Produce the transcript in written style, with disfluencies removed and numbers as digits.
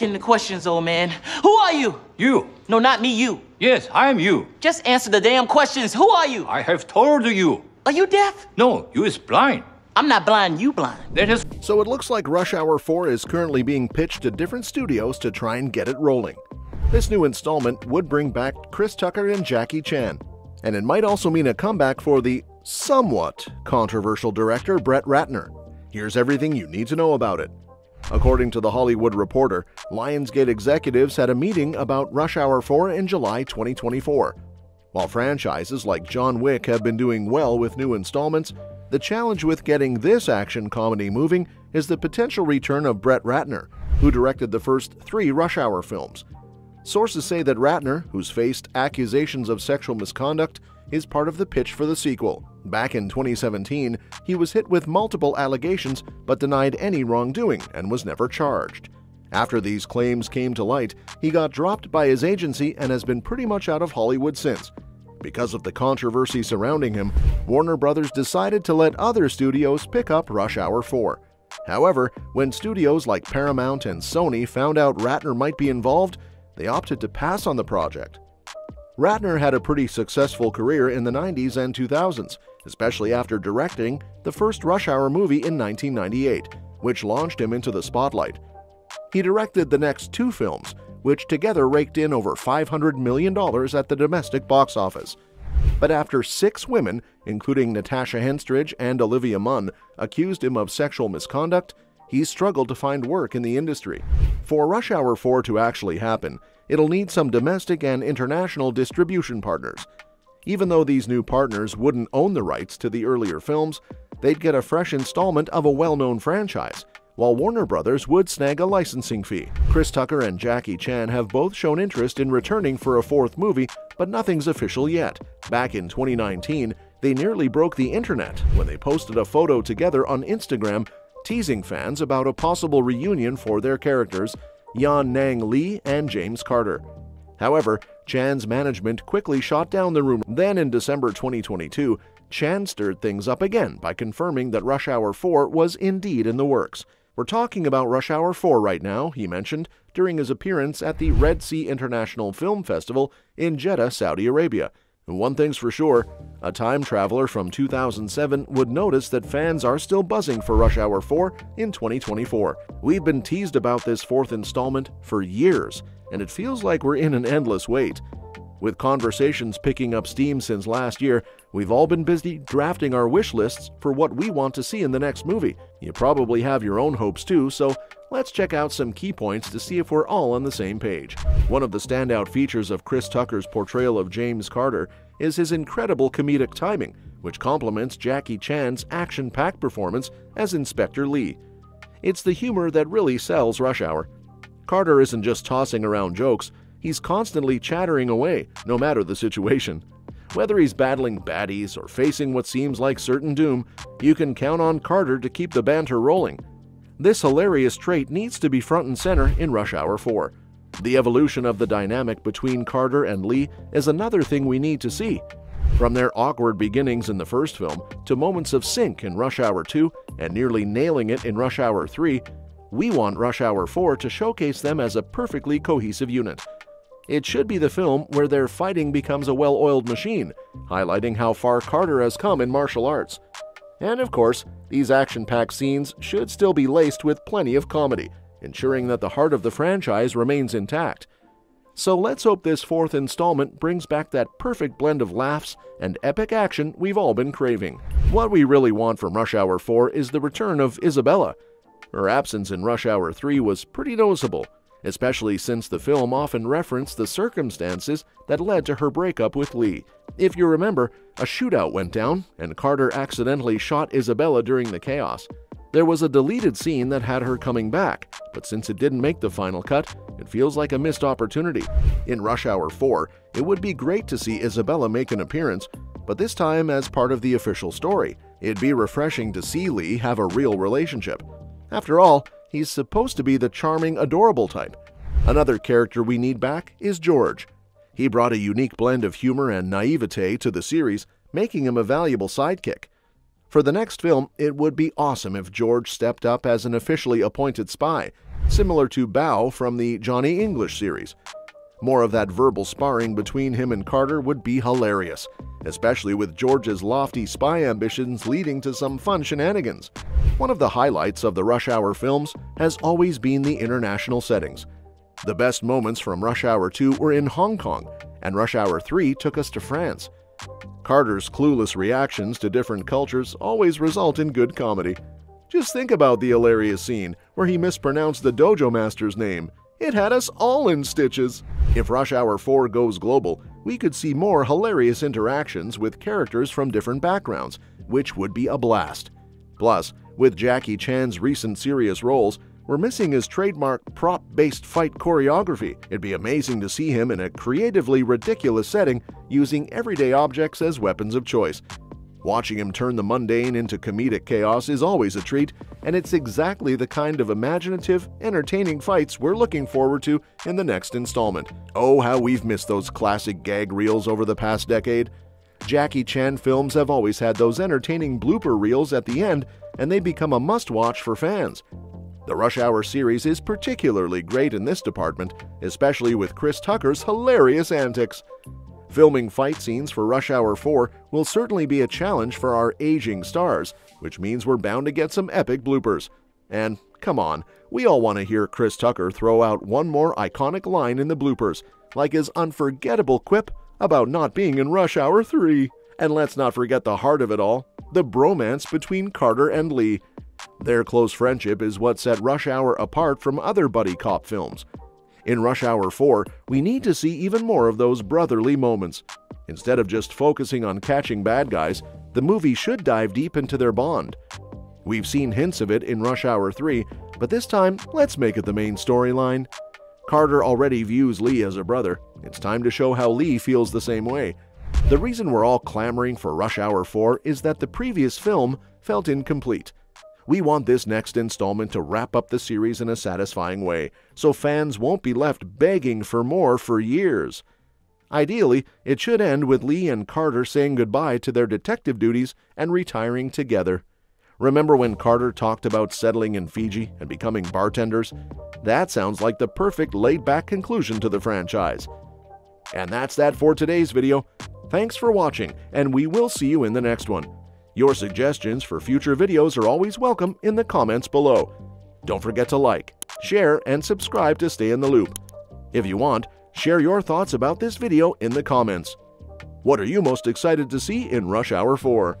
asking the questions, old man. Who are you? You. No, not me, you. Yes, I am you. Just answer the damn questions. Who are you? I have told you. Are you deaf? No, you is blind. I'm not blind, you blind. That is... So it looks like Rush Hour 4 is currently being pitched to different studios to try and get it rolling. This new installment would bring back Chris Tucker and Jackie Chan. And it might also mean a comeback for the somewhat controversial director Brett Ratner. Here's everything you need to know about it. According to The Hollywood Reporter, Lionsgate executives had a meeting about Rush Hour 4 in July 2024. While franchises like John Wick have been doing well with new installments, the challenge with getting this action comedy moving is the potential return of Brett Ratner, who directed the first 3 Rush Hour films. Sources say that Ratner, who's faced accusations of sexual misconduct, is part of the pitch for the sequel. Back in 2017, he was hit with multiple allegations but denied any wrongdoing and was never charged. After these claims came to light, he got dropped by his agency and has been pretty much out of Hollywood since. Because of the controversy surrounding him, Warner Brothers decided to let other studios pick up Rush Hour 4. However, when studios like Paramount and Sony found out Ratner might be involved, they opted to pass on the project. Ratner had a pretty successful career in the 90s and 2000s, especially after directing the first Rush Hour movie in 1998, which launched him into the spotlight. He directed the next 2 films, which together raked in over $500 million at the domestic box office. But after 6 women, including Natasha Henstridge and Olivia Munn, accused him of sexual misconduct, he struggled to find work in the industry. For Rush Hour 4 to actually happen, it'll need some domestic and international distribution partners. Even though these new partners wouldn't own the rights to the earlier films, they'd get a fresh installment of a well-known franchise, while Warner Brothers would snag a licensing fee. Chris Tucker and Jackie Chan have both shown interest in returning for a 4th movie, but nothing's official yet. Back in 2019, they nearly broke the internet when they posted a photo together on Instagram teasing fans about a possible reunion for their characters, Yan Nang Lee and James Carter. However, Chan's management quickly shot down the rumor. Then in December 2022, Chan stirred things up again by confirming that Rush Hour 4 was indeed in the works. "We're talking about Rush Hour 4 right now," he mentioned during his appearance at the Red Sea International Film Festival in Jeddah, Saudi Arabia. One thing's for sure, a time traveler from 2007 would notice that fans are still buzzing for Rush Hour 4 in 2024. "We've been teased about this 4th installment for years, and it feels like we're in an endless wait. With conversations picking up steam since last year, we've all been busy drafting our wish lists for what we want to see in the next movie. You probably have your own hopes too, so let's check out some key points to see if we're all on the same page." One of the standout features of Chris Tucker's portrayal of James Carter is his incredible comedic timing, which complements Jackie Chan's action-packed performance as Inspector Lee. It's the humor that really sells Rush Hour. Carter isn't just tossing around jokes, he's constantly chattering away, no matter the situation. Whether he's battling baddies or facing what seems like certain doom, you can count on Carter to keep the banter rolling. This hilarious trait needs to be front and center in Rush Hour 4. The evolution of the dynamic between Carter and Lee is another thing we need to see. From their awkward beginnings in the first film to moments of sync in Rush Hour 2 and nearly nailing it in Rush Hour 3, we want Rush Hour 4 to showcase them as a perfectly cohesive unit. It should be the film where their fighting becomes a well-oiled machine, highlighting how far Carter has come in martial arts. And of course, these action-packed scenes should still be laced with plenty of comedy, ensuring that the heart of the franchise remains intact. So let's hope this 4th installment brings back that perfect blend of laughs and epic action we've all been craving. What we really want from Rush Hour 4 is the return of Isabella. Her absence in Rush Hour 3 was pretty noticeable, especially since the film often referenced the circumstances that led to her breakup with Lee. If you remember, a shootout went down, and Carter accidentally shot Isabella during the chaos. There was a deleted scene that had her coming back, but since it didn't make the final cut, it feels like a missed opportunity. In Rush Hour 4, it would be great to see Isabella make an appearance, but this time as part of the official story. It'd be refreshing to see Lee have a real relationship. After all, he's supposed to be the charming, adorable type. Another character we need back is George. He brought a unique blend of humor and naivete to the series, making him a valuable sidekick. For the next film, it would be awesome if George stepped up as an officially appointed spy, similar to Bao from the Johnny English series. More of that verbal sparring between him and Carter would be hilarious, especially with George's lofty spy ambitions leading to some fun shenanigans. One of the highlights of the Rush Hour films has always been the international settings. The best moments from Rush Hour 2 were in Hong Kong, and Rush Hour 3 took us to France. Carter's clueless reactions to different cultures always result in good comedy. Just think about the hilarious scene where he mispronounced the dojo master's name. It had us all in stitches. If Rush Hour 4 goes global, we could see more hilarious interactions with characters from different backgrounds, which would be a blast. Plus, with Jackie Chan's recent serious roles, we're missing his trademark prop-based fight choreography. It'd be amazing to see him in a creatively ridiculous setting using everyday objects as weapons of choice. Watching him turn the mundane into comedic chaos is always a treat, and it's exactly the kind of imaginative, entertaining fights we're looking forward to in the next installment. Oh, how we've missed those classic gag reels over the past decade. Jackie Chan films have always had those entertaining blooper reels at the end, and they become a must-watch for fans. The Rush Hour series is particularly great in this department, especially with Chris Tucker's hilarious antics. Filming fight scenes for Rush Hour 4 will certainly be a challenge for our aging stars, which means we're bound to get some epic bloopers. And, come on, we all want to hear Chris Tucker throw out one more iconic line in the bloopers, like his unforgettable quip about not being in Rush Hour 3. And let's not forget the heart of it all, the bromance between Carter and Lee. Their close friendship is what set Rush Hour apart from other buddy cop films. In Rush Hour 4, we need to see even more of those brotherly moments. Instead of just focusing on catching bad guys, the movie should dive deep into their bond. We've seen hints of it in Rush Hour 3, but this time, let's make it the main storyline. Carter already views Lee as a brother. It's time to show how Lee feels the same way. The reason we're all clamoring for Rush Hour 4 is that the previous film felt incomplete. We want this next installment to wrap up the series in a satisfying way, so fans won't be left begging for more for years. Ideally, it should end with Lee and Carter saying goodbye to their detective duties and retiring together. Remember when Carter talked about settling in Fiji and becoming bartenders? That sounds like the perfect laid-back conclusion to the franchise. And that's that for today's video. Thanks for watching, and we will see you in the next one. Your suggestions for future videos are always welcome in the comments below. Don't forget to like, share, and subscribe to stay in the loop. If you want, share your thoughts about this video in the comments. What are you most excited to see in Rush Hour 4?